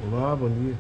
Olá, bom dia.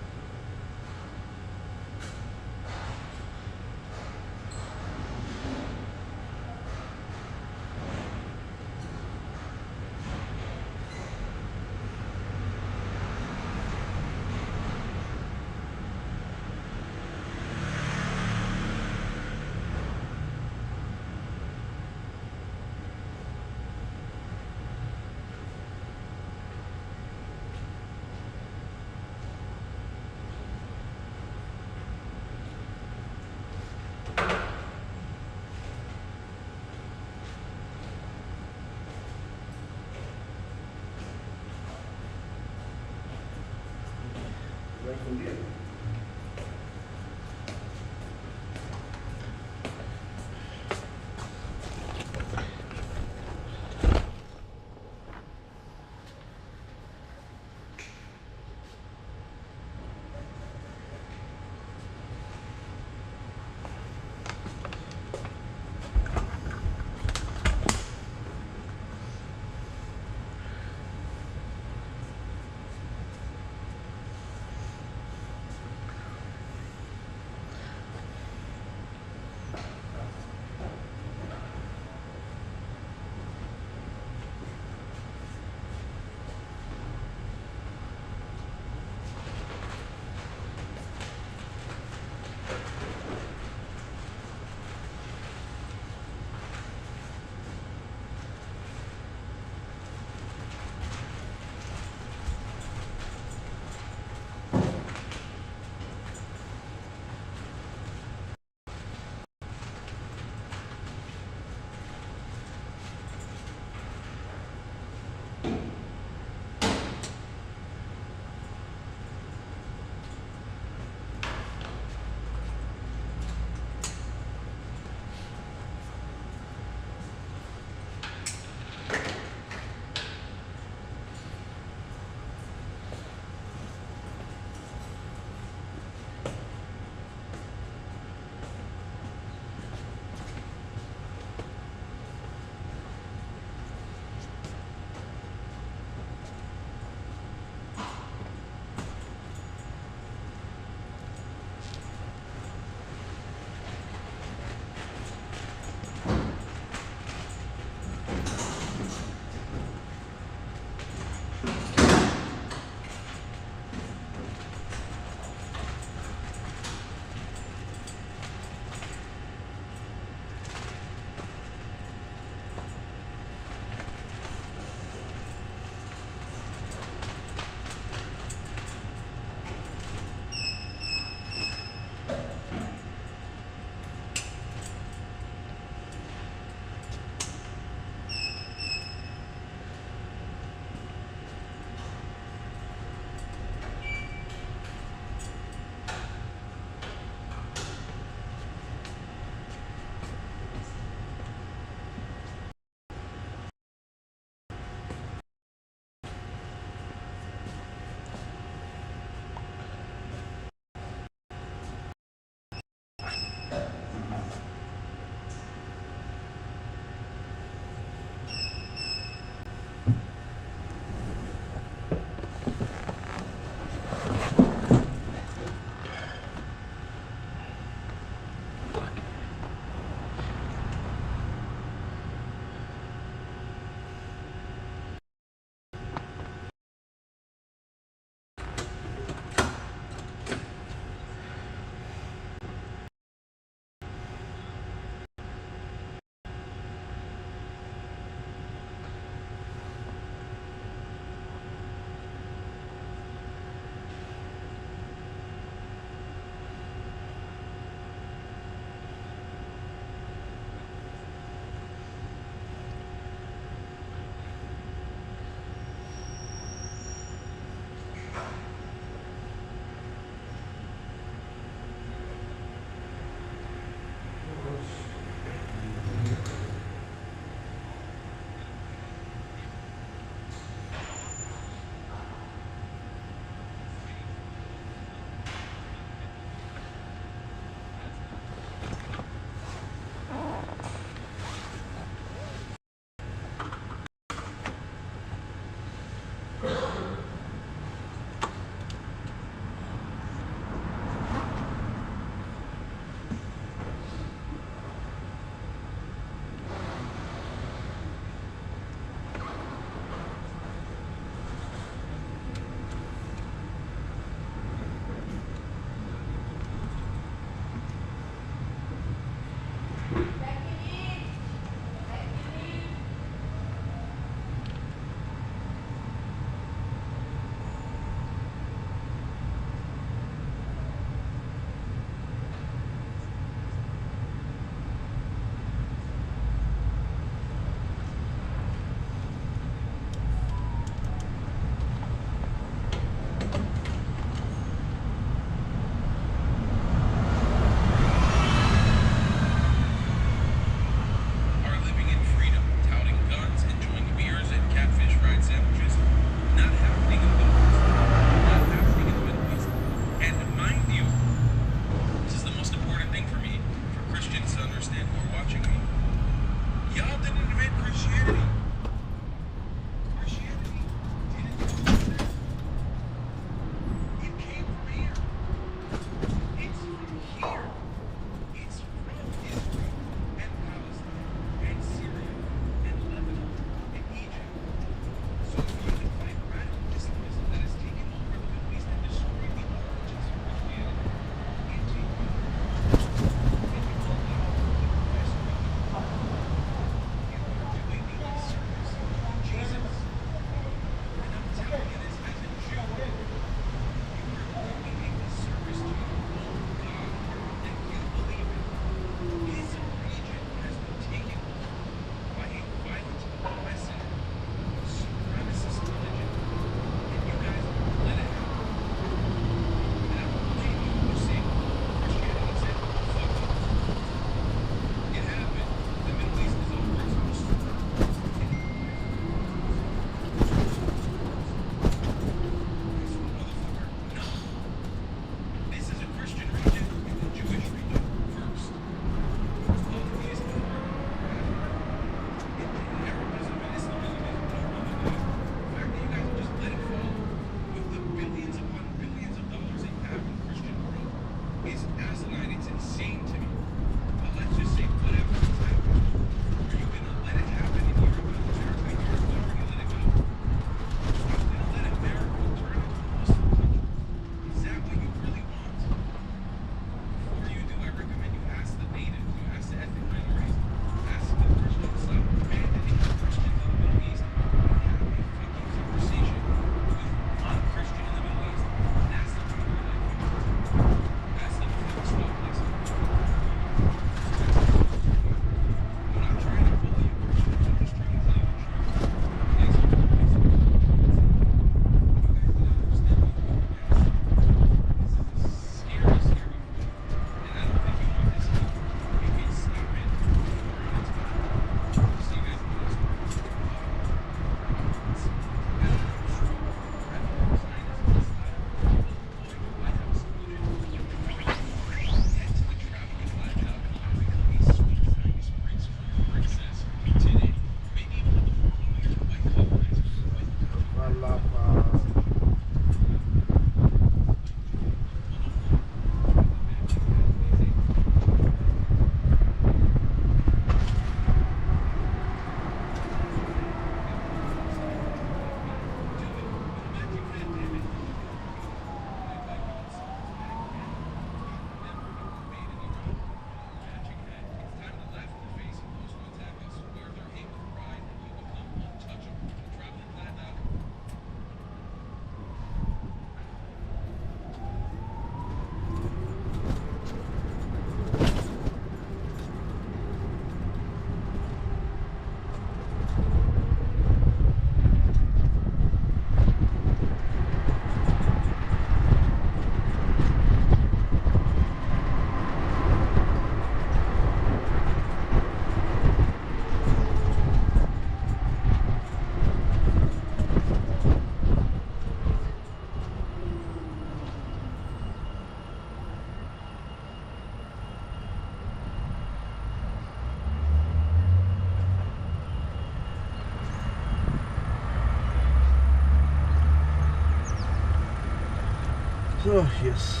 Oh, yes.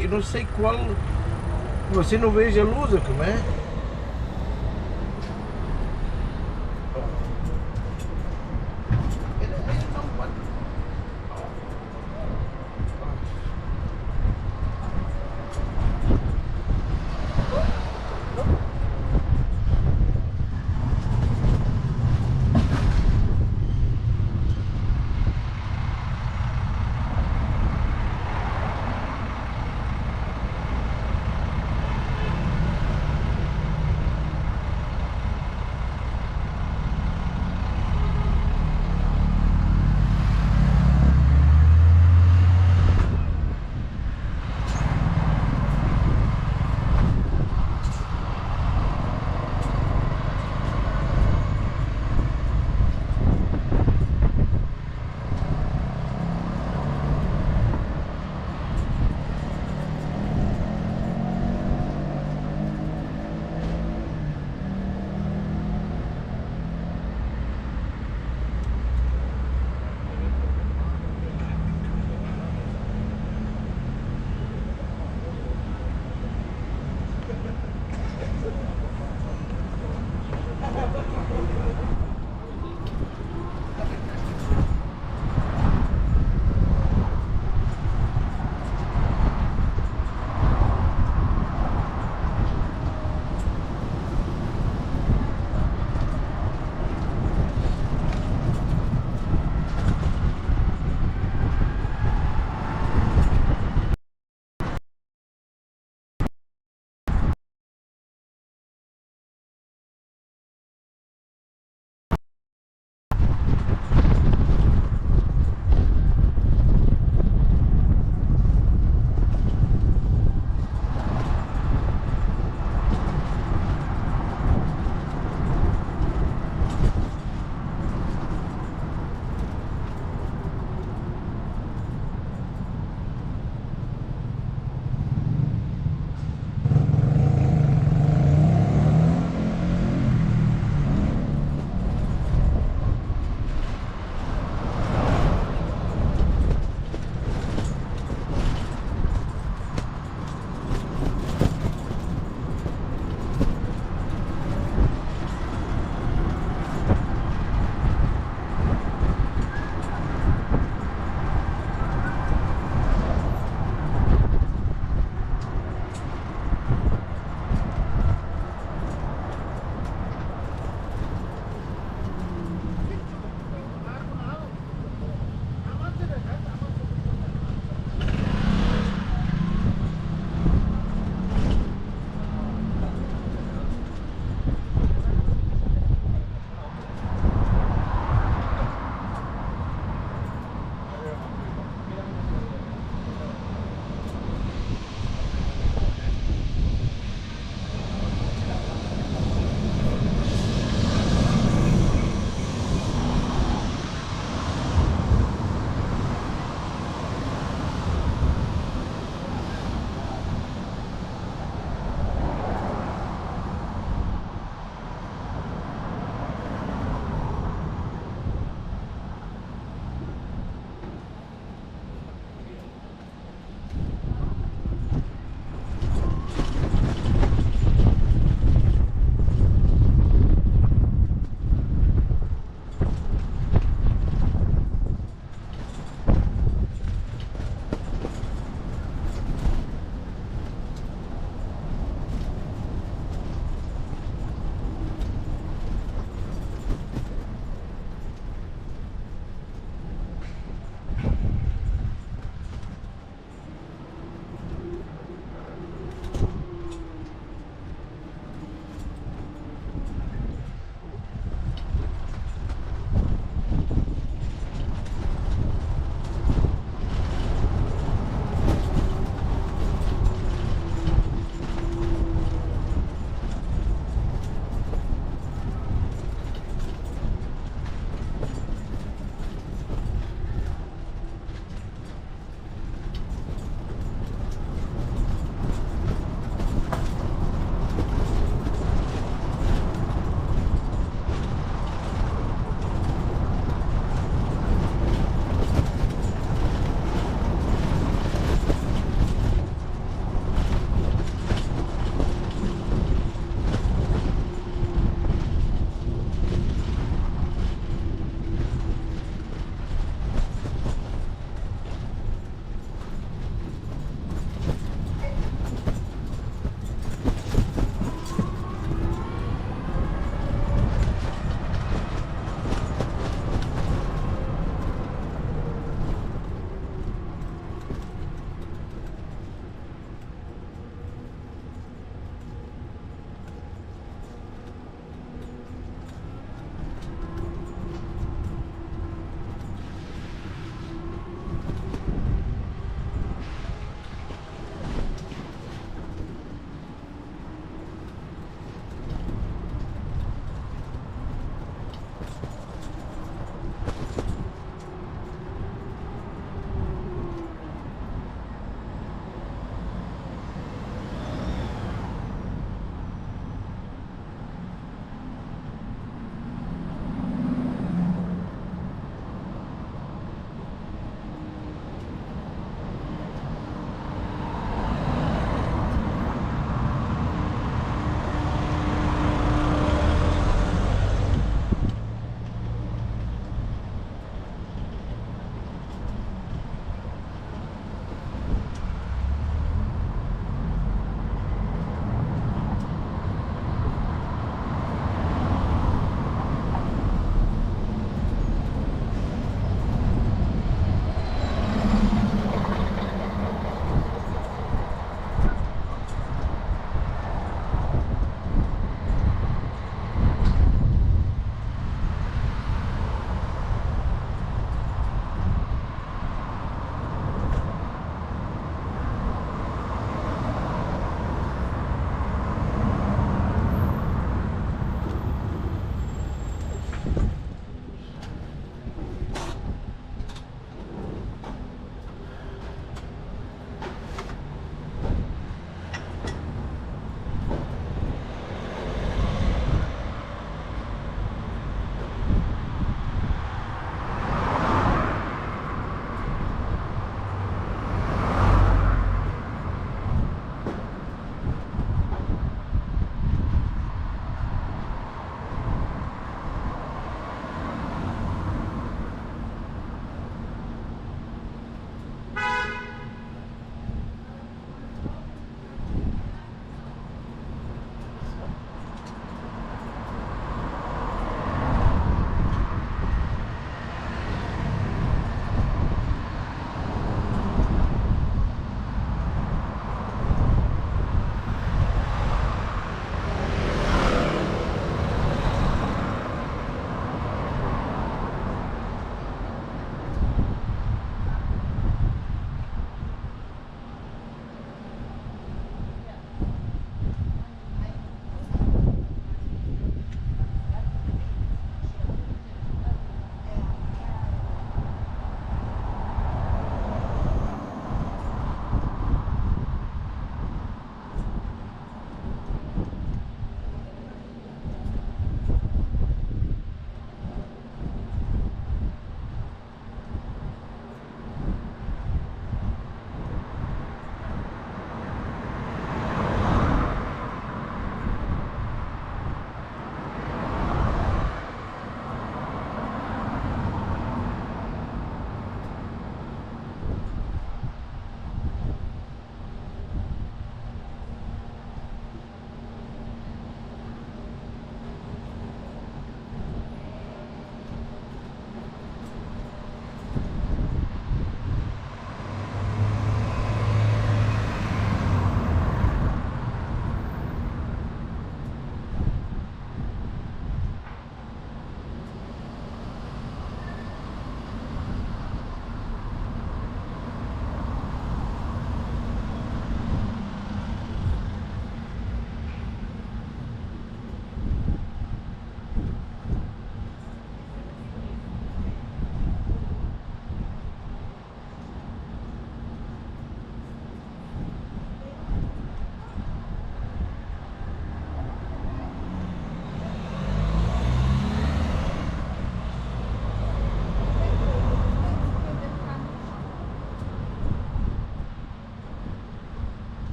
Eu não sei qual. Você não veja a luz, como é?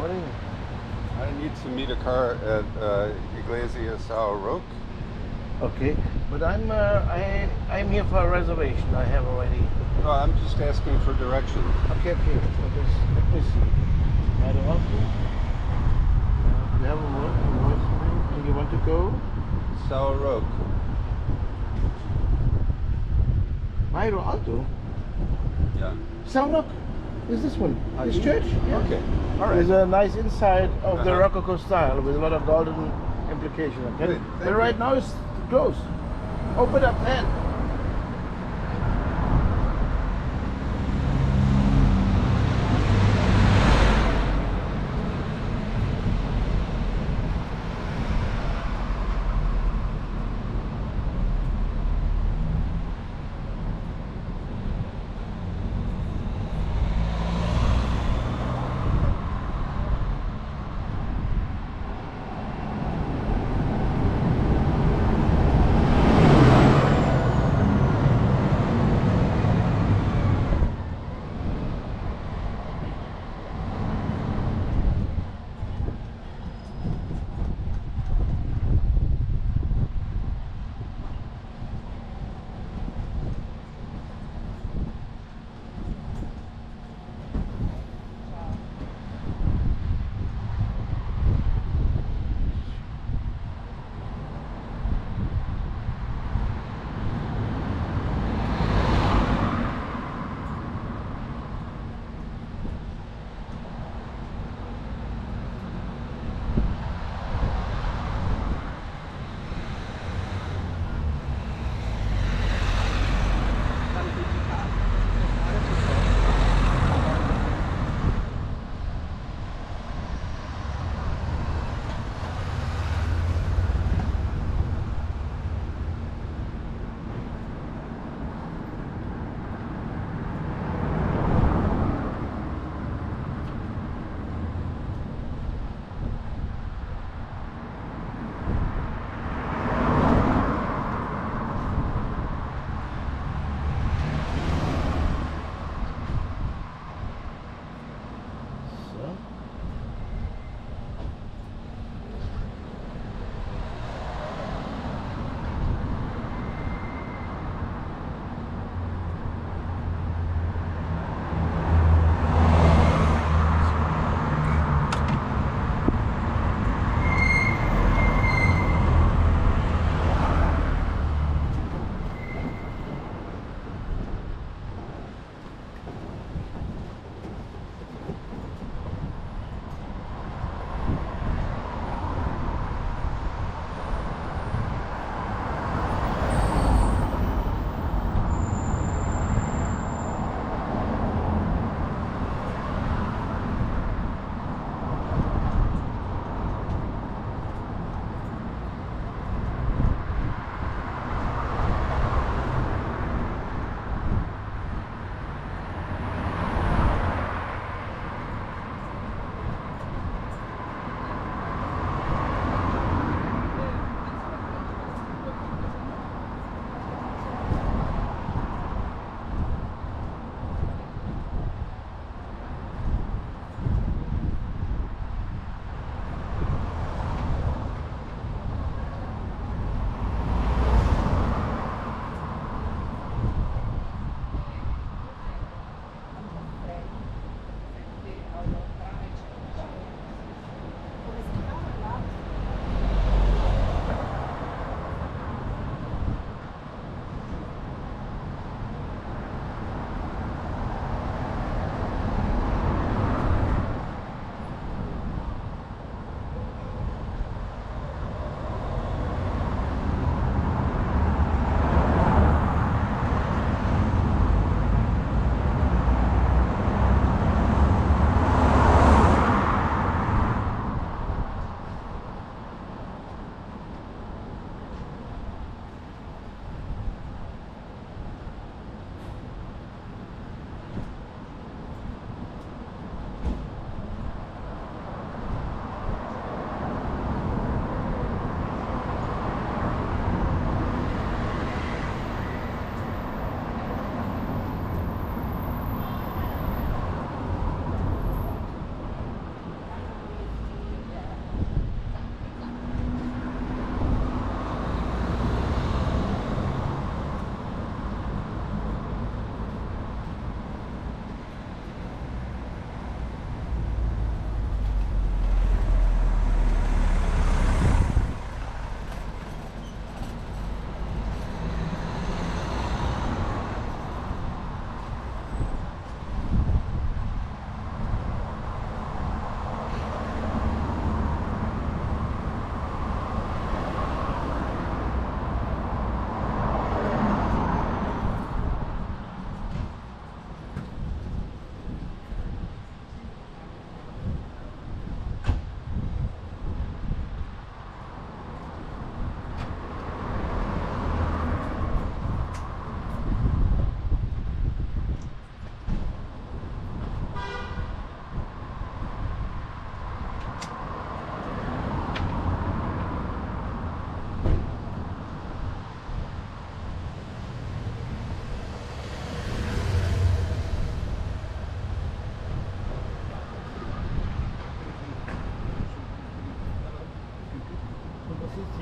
morning. I need to meet a car at Iglesia São Roque. Okay, but I'm here for a reservation. I have already. No, I'm just asking for directions. Okay. Let me see. Bairro Alto. You have a voice and you want to go? São Roque. Bairro Alto? Yeah. São Roque. Is this one? This church? Yeah. Okay. All right. There's a nice inside of the Uh-huh. Rococo style with a lot of golden implication. Okay? Great, But thank right you. now it's closed. Open up then.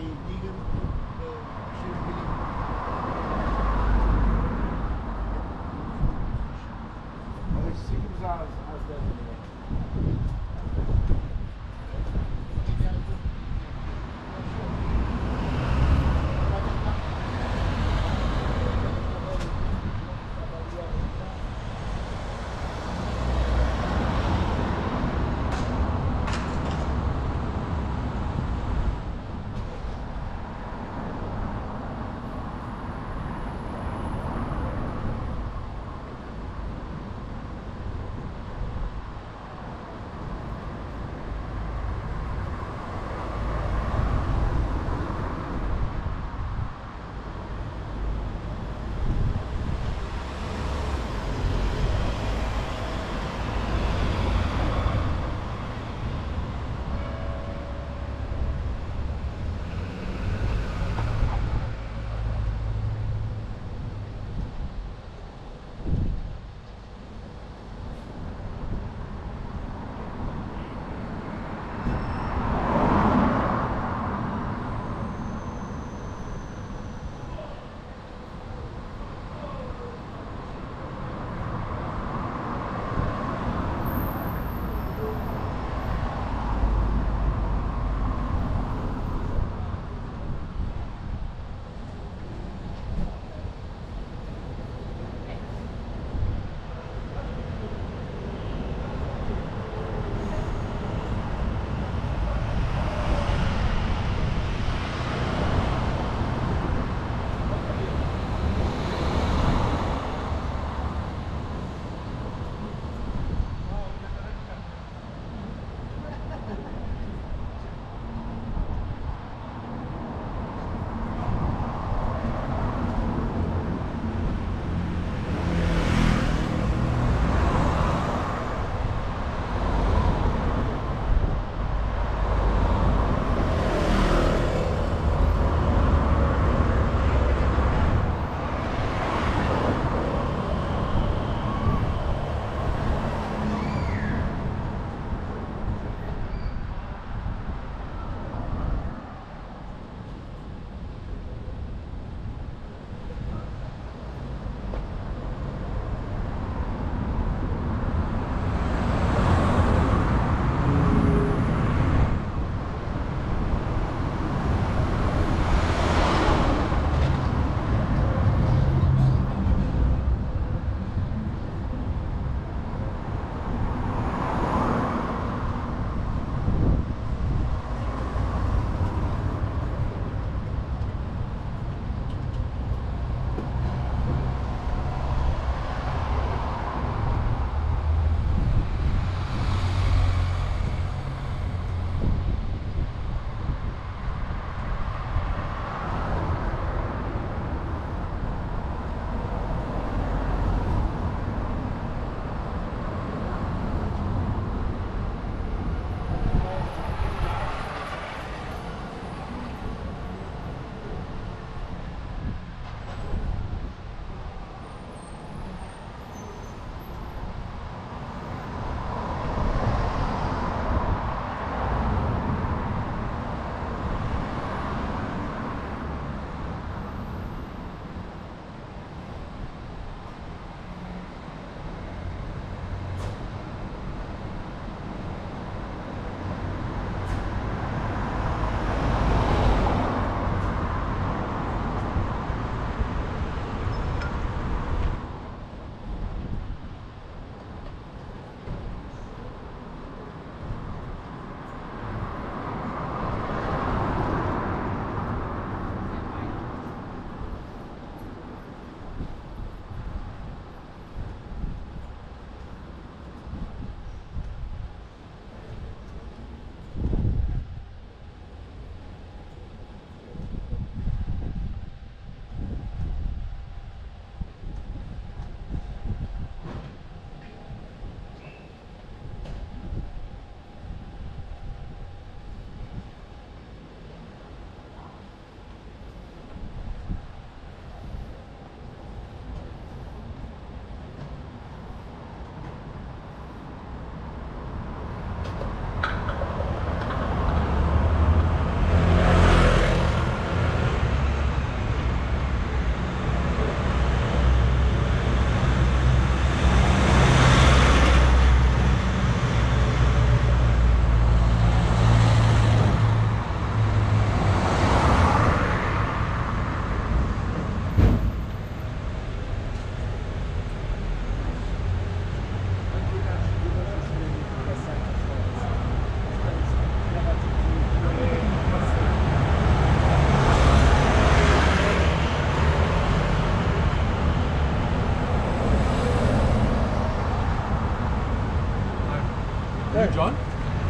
aí, diga-me, achei um bocadinho. Olha, seguimos às 10 da manhã.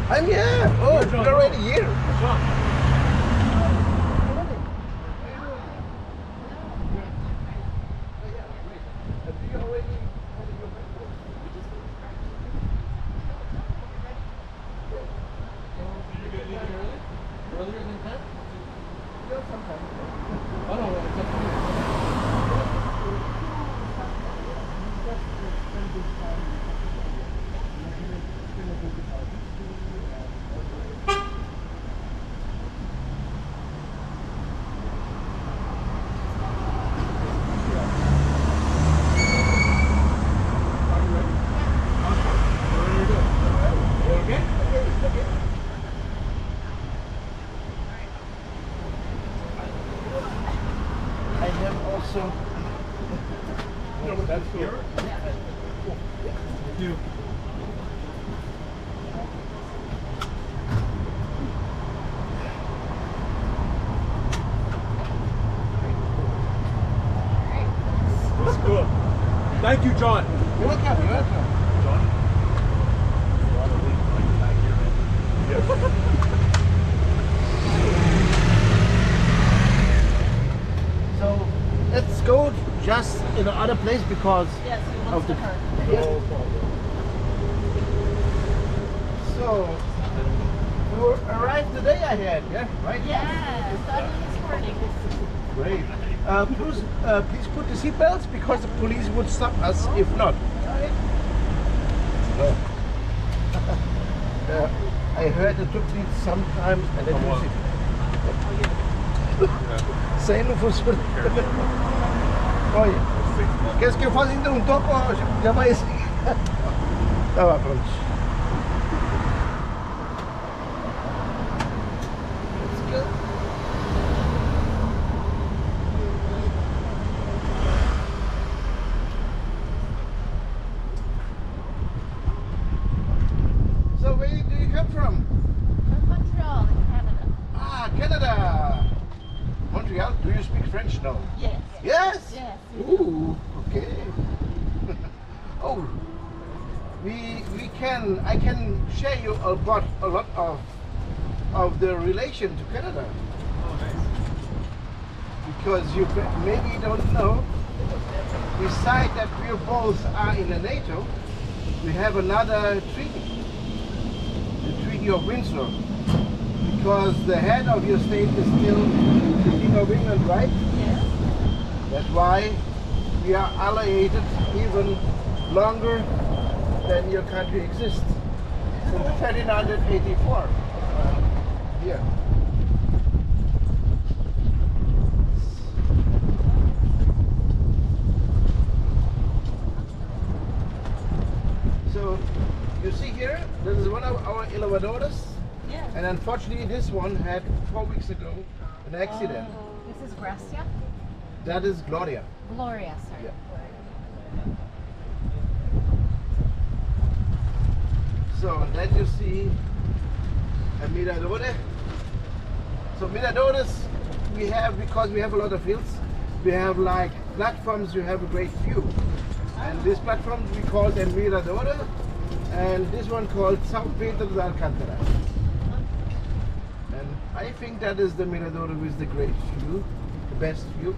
I'm here. Oh, John? you're already here. John. Earlier than that? Yeah, sometimes. I don't know. It's up to you. I have also. No, that's here. You. That's cool. Thank you, John. You're welcome. You're welcome. John. So let's go just in another place because Yes, he wants of to the. hurt. No problem. So you arrived the day ahead, yeah, right? Yes, starting this morning. Great. Please put the seatbelts because the police would stop us if not. No. I heard the Tuk-Tuk sometimes and then Come on. Sem não funciona. Olha, queres que eu faça ainda um toque ou já vai assim? Tá bom, pronto. Let's go. So where do you come from? From Montreal in Canada. Ah, Canada. Montreal. Do you speak French now? Yes. Yes. Yes. Ooh, okay. Oh, I can share you about a lot of the relation to Canada. Oh, nice. Because you maybe don't know, besides that we both are in the NATO, we have another treaty, the Treaty of Windsor. Because the head of your state is still the King of England, right? Yes. That's why we are allied even longer than your country exists. Since 1384. Here. So you see here, this is one of our elevadores, Yes. and unfortunately this one had 4 weeks ago an accident. This is Gracia? That is Gloria. Gloria, sorry. Yeah. So then you see a miradore. So miradores we have because we have a lot of hills. We have like platforms, you have a great view. And this platform we call them miradore, and this one called São Pedro de Alcântara. And I think that is the mirador with the great view, the best view,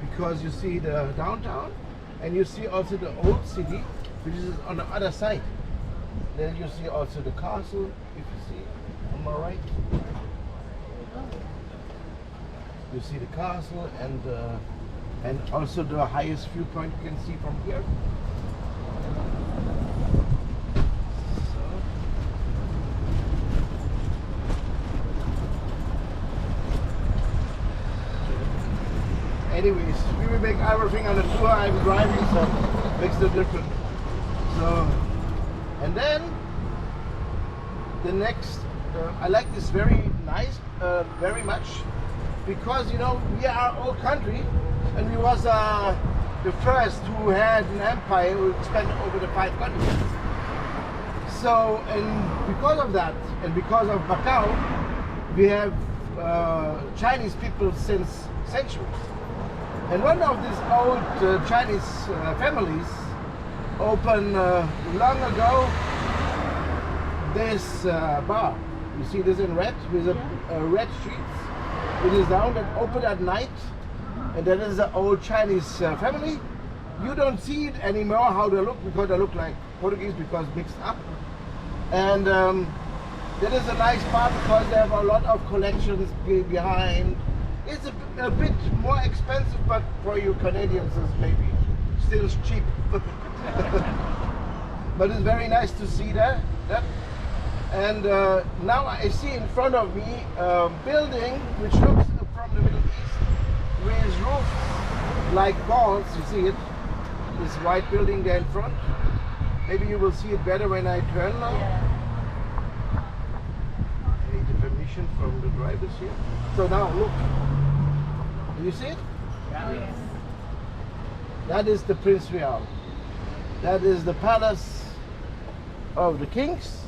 because you see the downtown and you see also the old city, which is on the other side. Then you see also the castle, if you see on my right. You see the castle and also the highest viewpoint you can see from here. Anyways, we will make everything on the tour. I'm driving, so it makes no difference. So, and then the next, I like this very nice, very much, because you know we are old country, and we was the first who had an empire who expanded over the 5 continents. So, and because of that, and because of Macau, we have Chinese people since centuries. And one of these old Chinese families opened long ago this bar. You see this in red with a red sheets. It is down and open at night, and that is the old Chinese family. You don't see it anymore how they look, because they look like Portuguese because mixed up. And that is a nice part because they have a lot of collections behind. It's a bit more expensive, but for you Canadians it's maybe still cheap. But it's very nice to see that. And now I see in front of me a building which looks from the Middle East with roofs like balls. You see it? This white building there in front. Maybe you will see it better when I turn now. I need the permission from the drivers here. So now look. Do you see it? Yes. That is the Prince Real. That is the palace of the kings,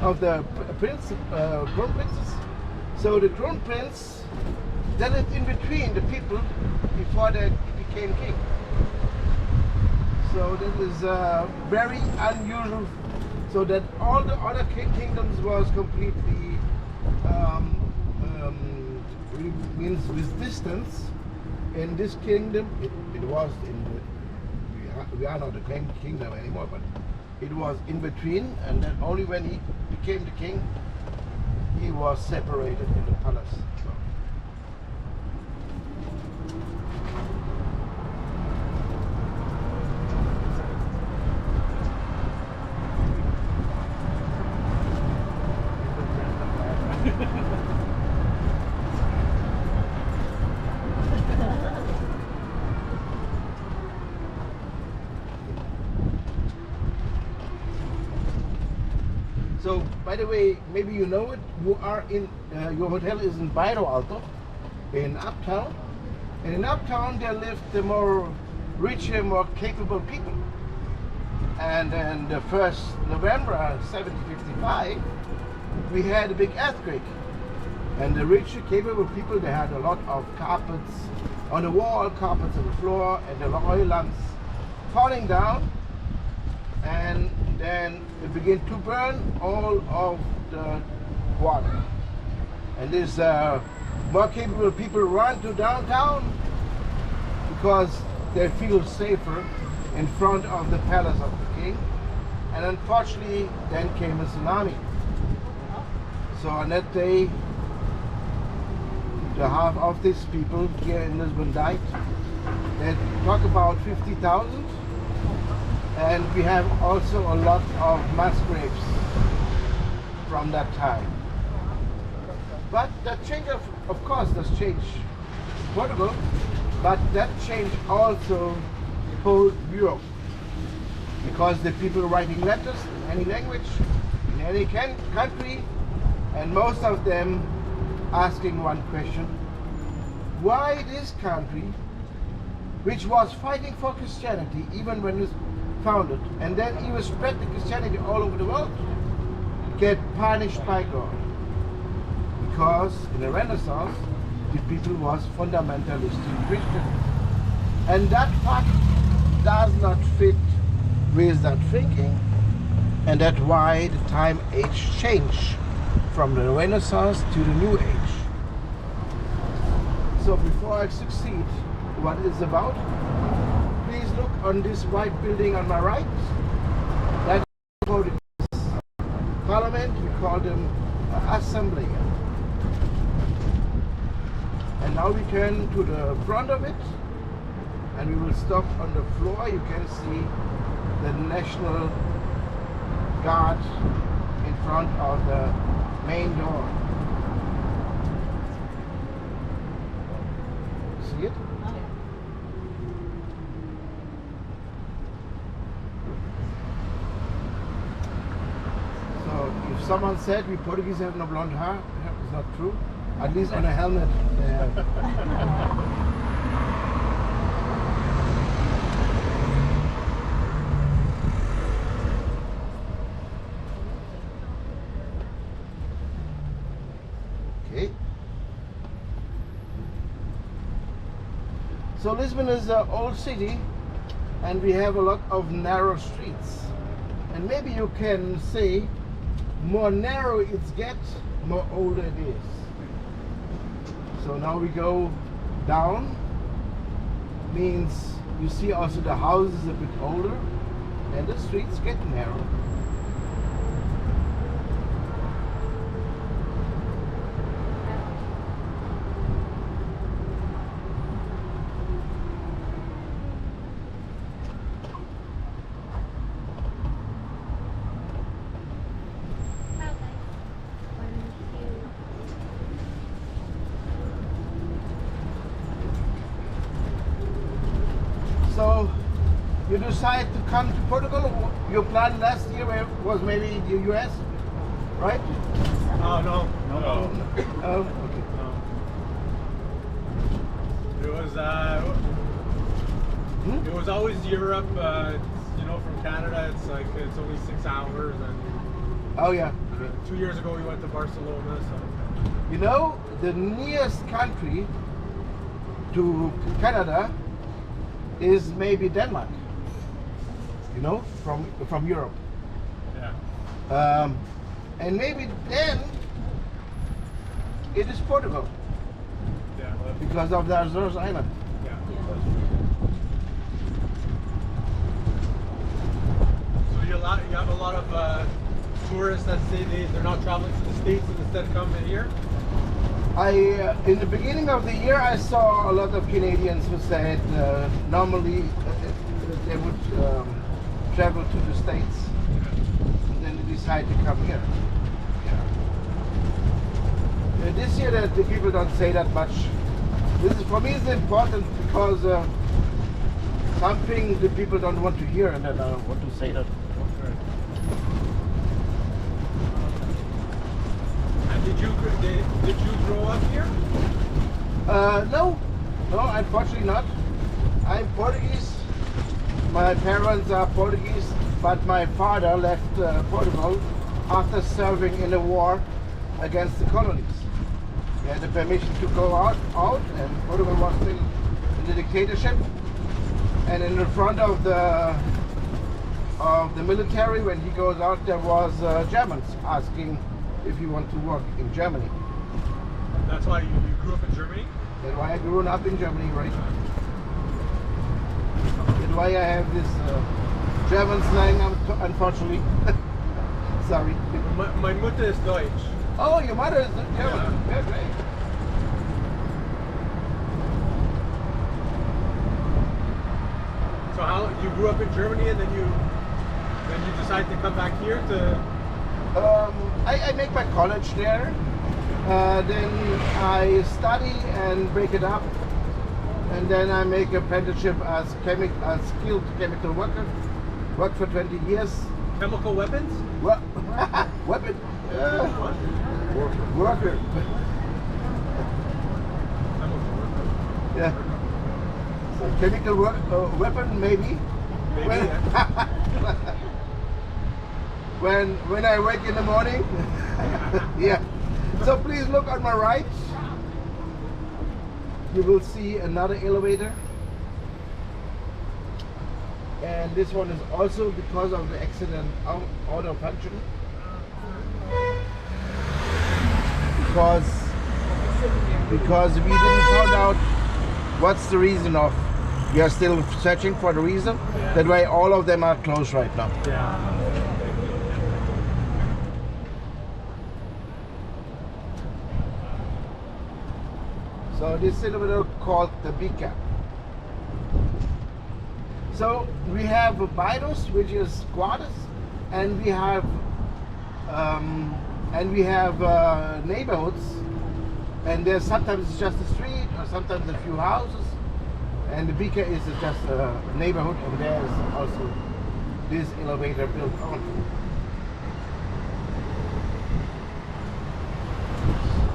of the crown princes. So the crown prince, they lived in between the people before they became king. So that is very unusual. So that all the other kingdoms was completely means with distance. In this kingdom, it was in the, we are not a kingdom anymore, but it was in between, and then only when he became the king, he was separated in the palace. So, by the way, maybe you know it. You are in your hotel is in Bairro Alto, in Uptown, and in Uptown there lived the more richer, more capable people. And then the 1st November 1755, we had a big earthquake, and the richer, capable people, they had a lot of carpets on the wall, carpets on the floor, and the oil lamps falling down, and then it began to burn all of the water. And these more capable people run to downtown because they feel safer in front of the palace of the king. And unfortunately, then came a tsunami. So on that day, the half of these people here in Lisbon died. They talk about 50,000. And we have also a lot of mass graves from that time. But that change, of course, does change Portugal, but that changed also whole Europe. Because the people writing letters in any language, in any country, and most of them asking one question: why this country, which was fighting for Christianity even when it was founded, and then even spread the Christianity all over the world, get punished by God? Because in the Renaissance, the people was fundamentalistic Christian. And that fact does not fit with that thinking, and that's why the time age changed from the Renaissance to the New Age. So before I succeed what it's about, please look on this white building on my right. That's the Parliament. We call them Assembly. And now we turn to the front of it, and we will stop on the floor. You can see the National Guard in front of the main door. See it? So if someone said we Portuguese have no blonde hair, it's not true. At least on a helmet they have. Okay. So Lisbon is an old city, and we have a lot of narrow streets. And maybe you can say more narrow it gets, more older it is. So now we go down, means you see also the houses a bit older and the streets get narrow. So you decide to come to Portugal. Your plan last year was maybe the US, right? Oh, no. Oh, okay. It was always Europe, you know, from Canada, it's only 6 hours, and Oh yeah. 2 years ago we went to Barcelona, so. You know, the nearest country to Canada is maybe Denmark. You know, from Europe. Yeah. And maybe then it is Portugal Yeah. because of the Azores Island. Yeah. So you have a lot of tourists that say they're not traveling to the States and instead coming here? In the beginning of the year, I saw a lot of Canadians who said normally they would travel to the States and then they decide to come here. This year, the people don't say that much. This is, for me, is important because something the people don't want to hear, and then I want to say that. And did you grow up here? No, unfortunately not. I'm Portuguese. My parents are Portuguese, but my father left Portugal after serving in the war against the colonies. He had the permission to go out, and Portugal was still in the dictatorship. And in the front of the military, when he goes out, there was Germans asking if you want to work in Germany. That's why you grew up in Germany? That's why I grew up in Germany, right? That's why I have this German slang, unfortunately. Sorry. My Mutter is Deutsch. Oh, your mother is German. Yeah, great. So how you grew up in Germany and then you decided to come back here to? I make my college there. Then I study and break it up, and then I make apprenticeship as skilled chemical worker. Worked for 20 years. Chemical weapons? Weapon. Worker. Yeah. So chemical weapon, maybe. Maybe. When I wake in the morning. Yeah. So please look on my right. You will see another elevator. And this one is also because of the accident out of function. Because we didn't find out what's the reason of. We are still searching for the reason. That way all of them are closed right now. Yeah. So this elevator called the Beacon. So we have Bairros, which is quarters, and we have neighborhoods, and there's sometimes it's just a street or sometimes a few houses, and the Beacon is just a neighborhood, and there is also this elevator built on.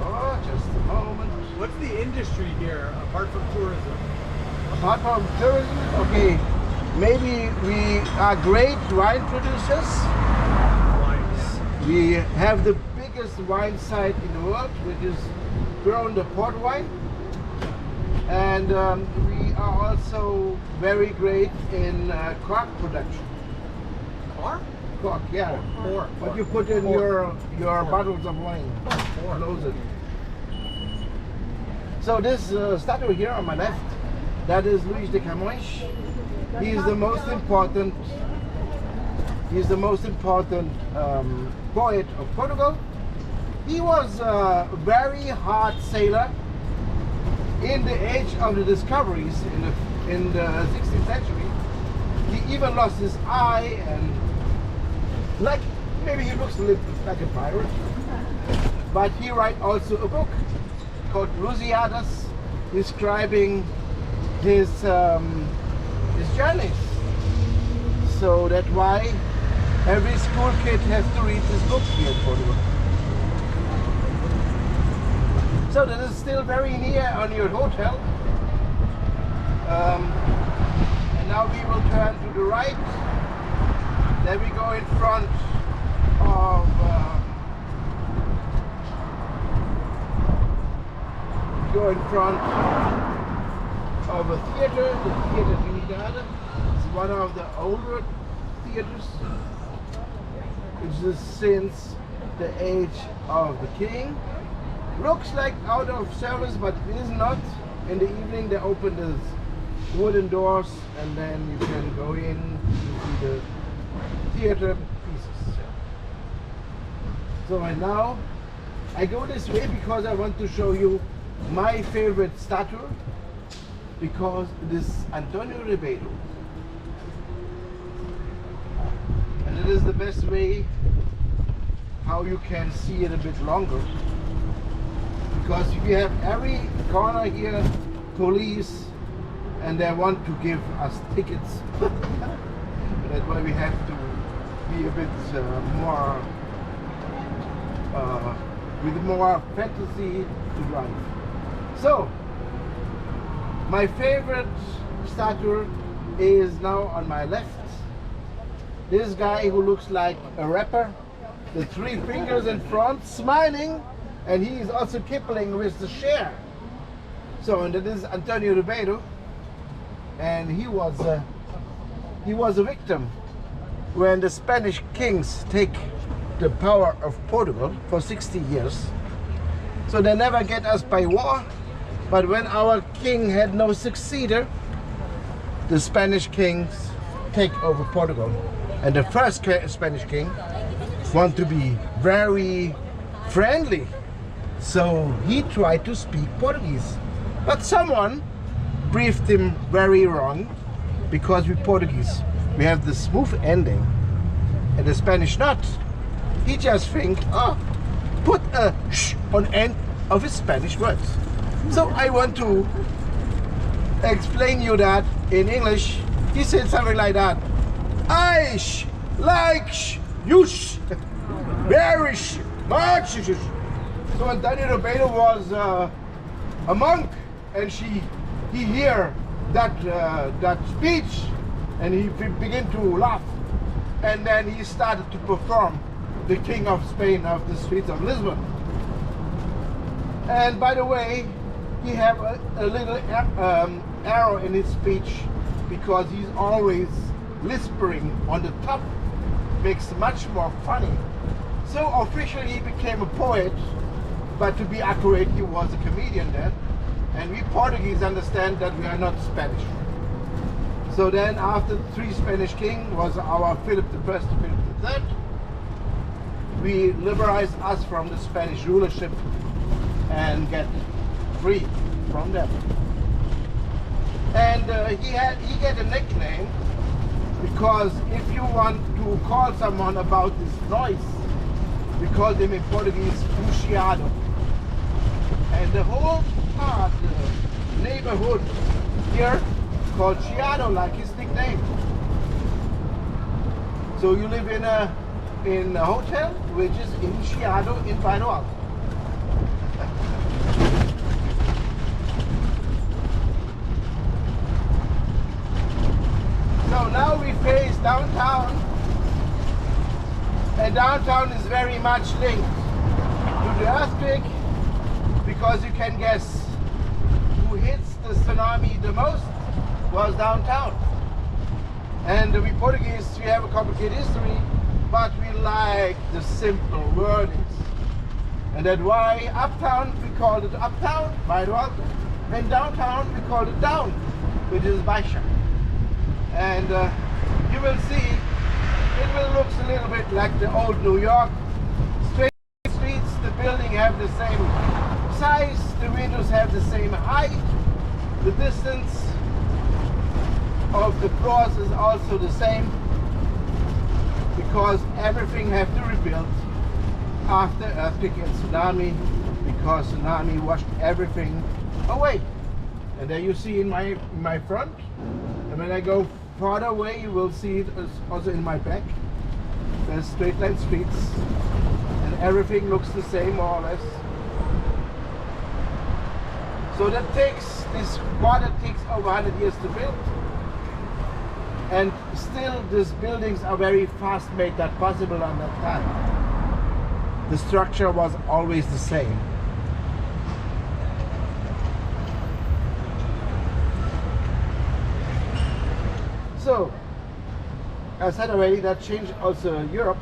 Oh, just a moment. What's the industry here apart from tourism? Apart from tourism, okay, maybe we are great wine producers. Wine. We have the biggest wine site in the world, which is grown the port wine. And we are also very great in cork production. Car? Cork, yeah. Four. But you put in your bottles of wine. Close it. So this statue here on my left, that is Luís de Camões. He's the most important. He's the most important poet of Portugal. He was a very hard sailor in the age of the discoveries in the 16th century. He even lost his eye, and like maybe he looks a little like a pirate. But he wrote also a book called Lusíadas, describing his journeys. So that's why every school kid has to read this book here in Portugal. So that is still very near on your hotel. And now we will turn to the right. Then we go in front of a theater, the Theater Trinidad. It's one of the older theaters, which is since the age of the king. Looks like out of service, but it is not. In the evening they open the wooden doors and then you can go in to see the theater pieces. So right now I go this way because I want to show you my favorite statue, because it is Antonio Ribeiro. And it is the best way how you can see it a bit longer. Because we have every corner here police, and they want to give us tickets. That's why we have to be a bit more with more fantasy to drive. So my favorite statue is now on my left. This guy who looks like a rapper, the three fingers in front, smiling. And he is also Kipling with the share. So, and that is Antonio Ribeiro, and he was a victim when the Spanish kings take the power of Portugal for 60 years. So they never get us by war, but when our king had no successor, the Spanish kings take over Portugal. And the first Spanish king want to be very friendly. So he tried to speak Portuguese, but someone briefed him very wrong, because we Portuguese, we have the smooth ending and the Spanish not. He just think, oh, put a sh on end of his Spanish words. So I want to explain you that in English. He said something like that. I sh, like sh, you sh, very sh, much sh. So Antonio Ribeiro was a monk, and he hear that speech, and he began to laugh, and then he started to perform the King of Spain of the streets of Lisbon. And by the way, he have a little arrow in his speech, because he's always lisping on the top, makes it much more funny. So officially he became a poet. But to be accurate, he was a comedian then. And we Portuguese understand that we are not Spanish. So then after three Spanish kings was our Philip I, Philip III. We liberalized us from the Spanish rulership and get free from them. And he get a nickname, because if you want to call someone about this noise, we call them in Portuguese um chiado. And the whole part, the neighborhood here, called Chiado, like his nickname. So you live in a hotel which is in Chiado in Bairro Alto. So now we face downtown, and downtown is very much linked to the earthquake, because you can guess who hits the tsunami the most was downtown. And we Portuguese, we have a complicated history, but we like the simple wordings. And that's why uptown we called it uptown, Bairro Alto, and downtown we called it down, which is Baixa. And you will see it will look a little bit like the old New York. Straight streets, the building have the same size, the windows have the same height, the distance of the floors is also the same, because everything have to rebuild after earthquake and tsunami, because tsunami washed everything away. And there you see in my front, and when I go farther away you will see it also in my back. There's straight line streets and everything looks the same more or less. So that takes, this water takes over 100 years to build. And still these buildings are very fast made that possible on that time. The structure was always the same. So, I said already, that changed also Europe.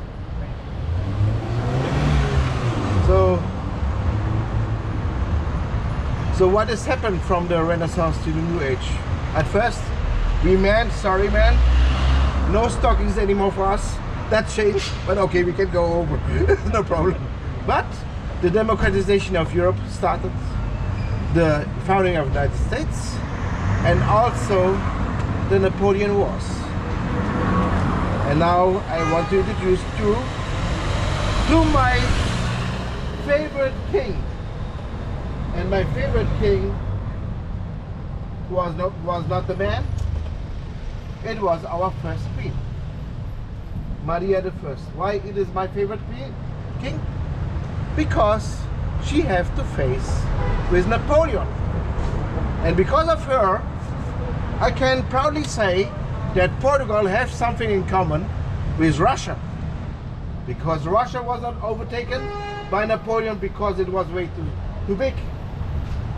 So what has happened from the Renaissance to the New Age? At first, sorry man, no stockings anymore for us. That changed, but okay, we can go over, no problem. But the democratization of Europe started, the founding of the United States, and also the Napoleon Wars. And now I want to introduce you to my favorite king. And my favorite king was not the man, it was our first queen, Maria I. Why it is my favorite king? Because she have to face with Napoleon. And because of her, I can proudly say that Portugal has something in common with Russia. Because Russia was not overtaken by Napoleon because it was way too big.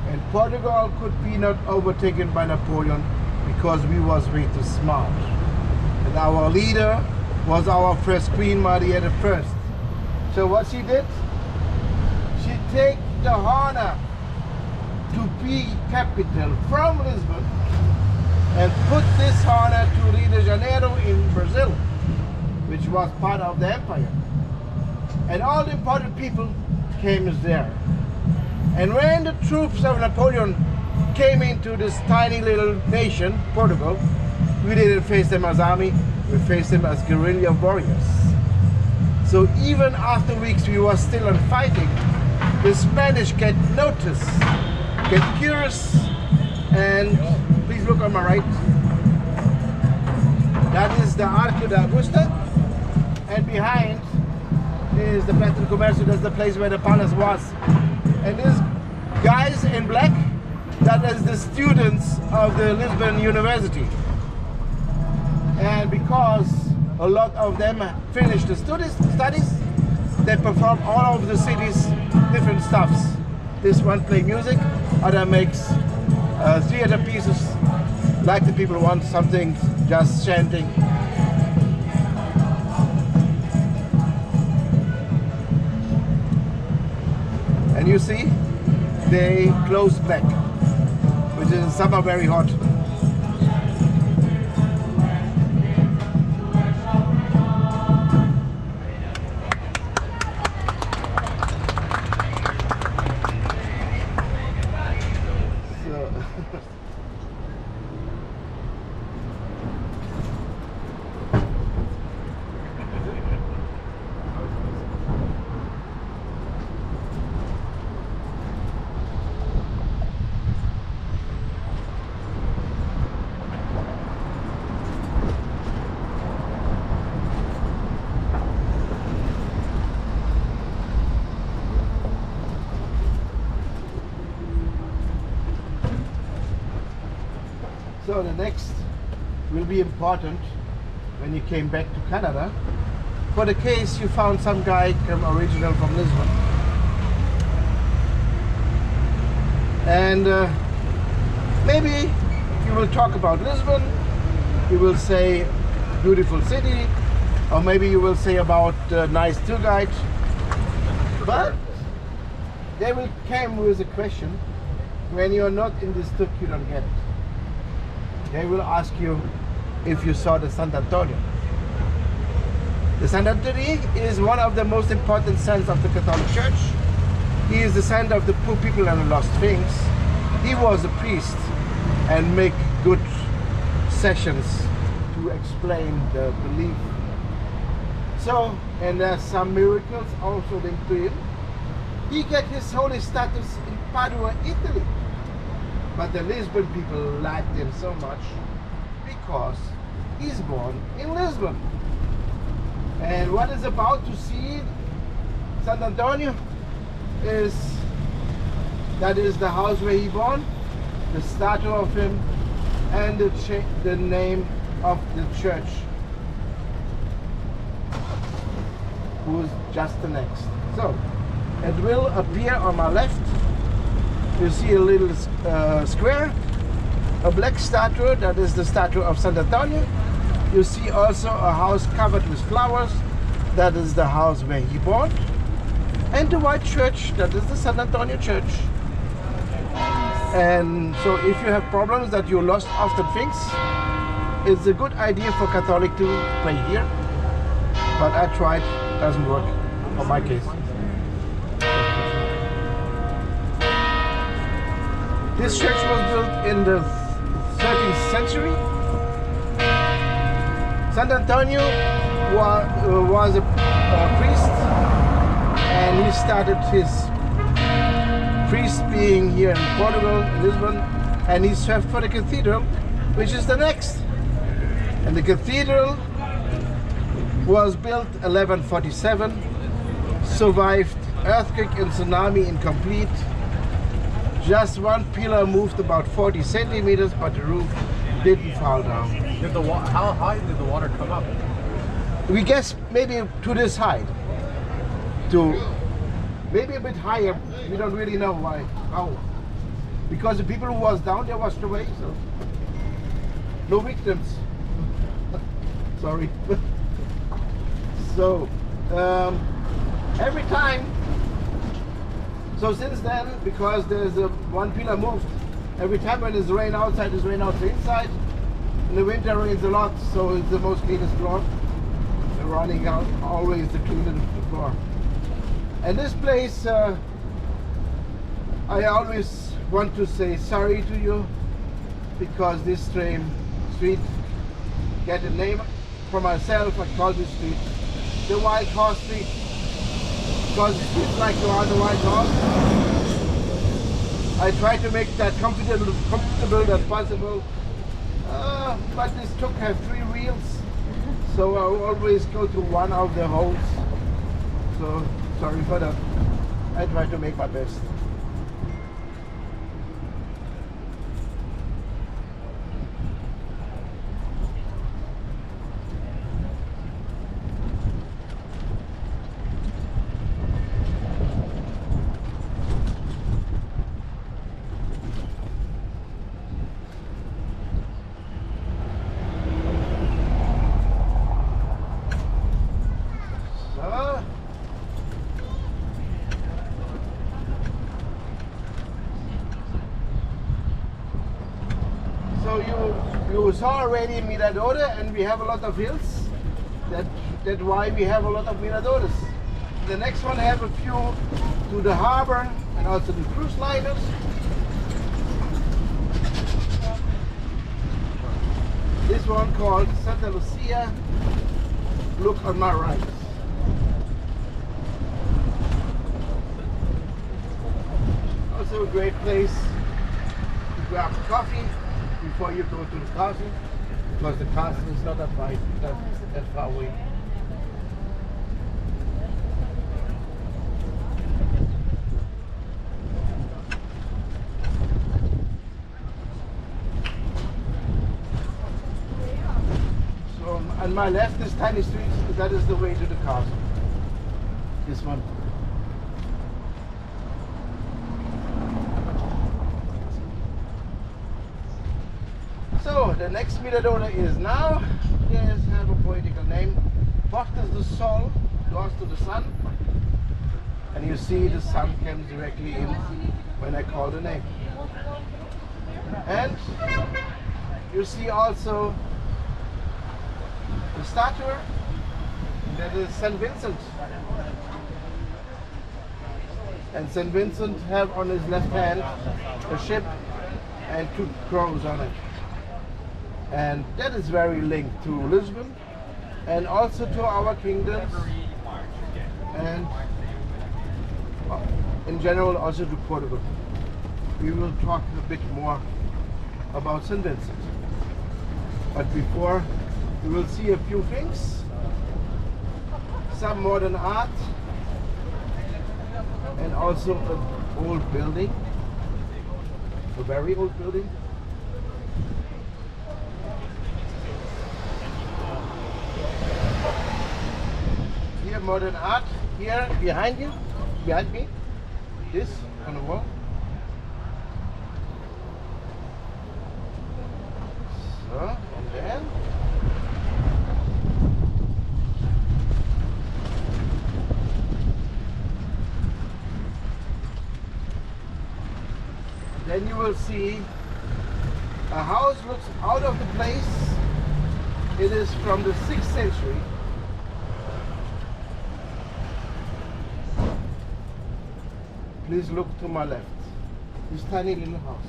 And Portugal could be not overtaken by Napoleon because we was way too smart. And our leader was our first queen, Maria I. So what she did, she take the honor to be capital from Lisbon and put this honor to Rio de Janeiro in Brazil, which was part of the empire. And all the important people came there. And when the troops of Napoleon came into this tiny little nation, Portugal, we didn't face them as army, we faced them as guerrilla warriors. So even after weeks we were still on fighting, the Spanish get noticed, get curious, and please look on my right. That is the Arco da Augusta, and behind is the Plaza del Comercio, that's the place where the palace was. And these guys in black, that is the students of the Lisbon University. And because a lot of them finished the studies, they perform all over the cities different stuffs. This one play music, other makes theater pieces, like the people want something just chanting. And you see, they close black, which is in summer very hot. So the next will be important when you came back to Canada. For the case you found some guy original from Lisbon. And maybe you will talk about Lisbon, you will say beautiful city, or maybe you will say about nice tour guide. But they will come with a question. When you are not in this tuk, you don't get it. They will ask you if you saw the Sant Antonio. The Sant Antonio is one of the most important saints of the Catholic Church. He is the saint of the poor people and the lost things. He was a priest and make good sessions to explain the belief. So, and there's some miracles also linked to him. He get his holy status in Padua, Italy. But the Lisbon people liked him so much because he's born in Lisbon. And what is about to see Sant Antonio is that is the house where he born, the statue of him, and the name of the church, who's just the next. So it will appear on my left. You see a little square, a black statue, that is the statue of Sant Antonio. You see also a house covered with flowers, that is the house where he born. And the white church, that is the Sant Antonio church. And so if you have problems that you lost often things, it's a good idea for Catholic to play here. But I tried, doesn't work for my case. This church was built in the 13th century. Sant Antonio was a priest, and he started his priest being here in Portugal, in Lisbon, and he served for the cathedral, which is the next. And the cathedral was built 1147, survived earthquake and tsunami incomplete. Just one pillar moved about 40 centimeters, but the roof didn't fall down. How high did the water come up? We guess maybe to this height, to maybe a bit higher. We don't really know why. How? Because the people who was down there washed away, so no victims. Sorry. So every time. So since then, because there's a one pillar moved, every time when it's rain outside, it's rain outside inside. In the winter rains a lot, so it's the most cleanest floor. The running out always the cleanest floor. And this place, I always want to say sorry to you, because this street get a name for myself. I call this street the Wild Horse Street. Because it's like you are the white horse. I try to make that comfortable as possible. But this tuk have 3 wheels, so I always go to one of the holes. So sorry for that. I try to make my best. You saw already Miradores, and we have a lot of hills. That's why we have a lot of Miradores. The next one have a few to the harbor and also the cruise liners. This one called Santa Lucia. Look on my right. Also a great place to grab coffee before you go to the castle, because the castle is not that far away. So on my left is tiny street, that is the way to the castle. This one. So the next Mirador is now, yes, have a poetical name, Porte du Sol, doors to the sun. And you see the sun comes directly in when I call the name. And you see also the statue, that is St. Vincent. And St. Vincent have on his left hand a ship and 2 crows on it. And that is very linked to Lisbon and also to our kingdoms and in general also to Portugal. We will talk a bit more about St. Vincent. But before, we will see a few things, some modern art and also an old building, a very old building. Here modern art, here behind you, behind me, this on the wall. So, and then you will see a house looks out of the place. It is from the 6th century. Please look to my left. This tiny little house.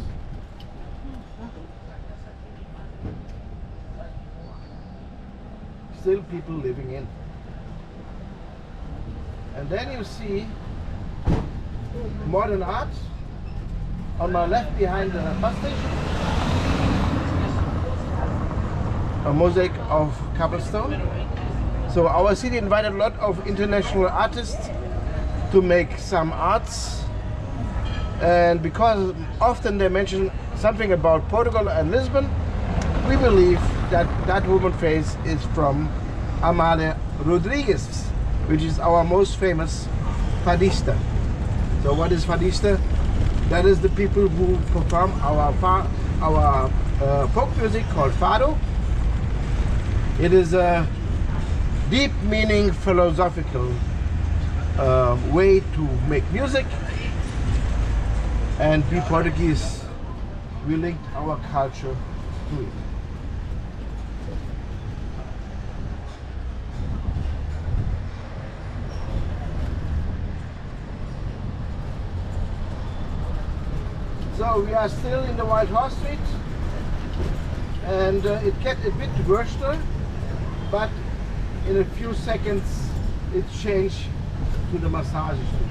Still people living in. And then you see modern art on my left behind the bus station. A mosaic of cobblestone. So our city invited a lot of international artists to make some arts. And because often they mention something about Portugal and Lisbon, we believe that that woman face is from Amália Rodrigues, which is our most famous fadista. So what is fadista? That is the people who perform our folk music called fado. It is a deep meaning philosophical way to make music. And we Portuguese, we linked our culture to it. So we are still in the White Horse Street, and it gets a bit worse, but in a few seconds it changed to the Massage Street.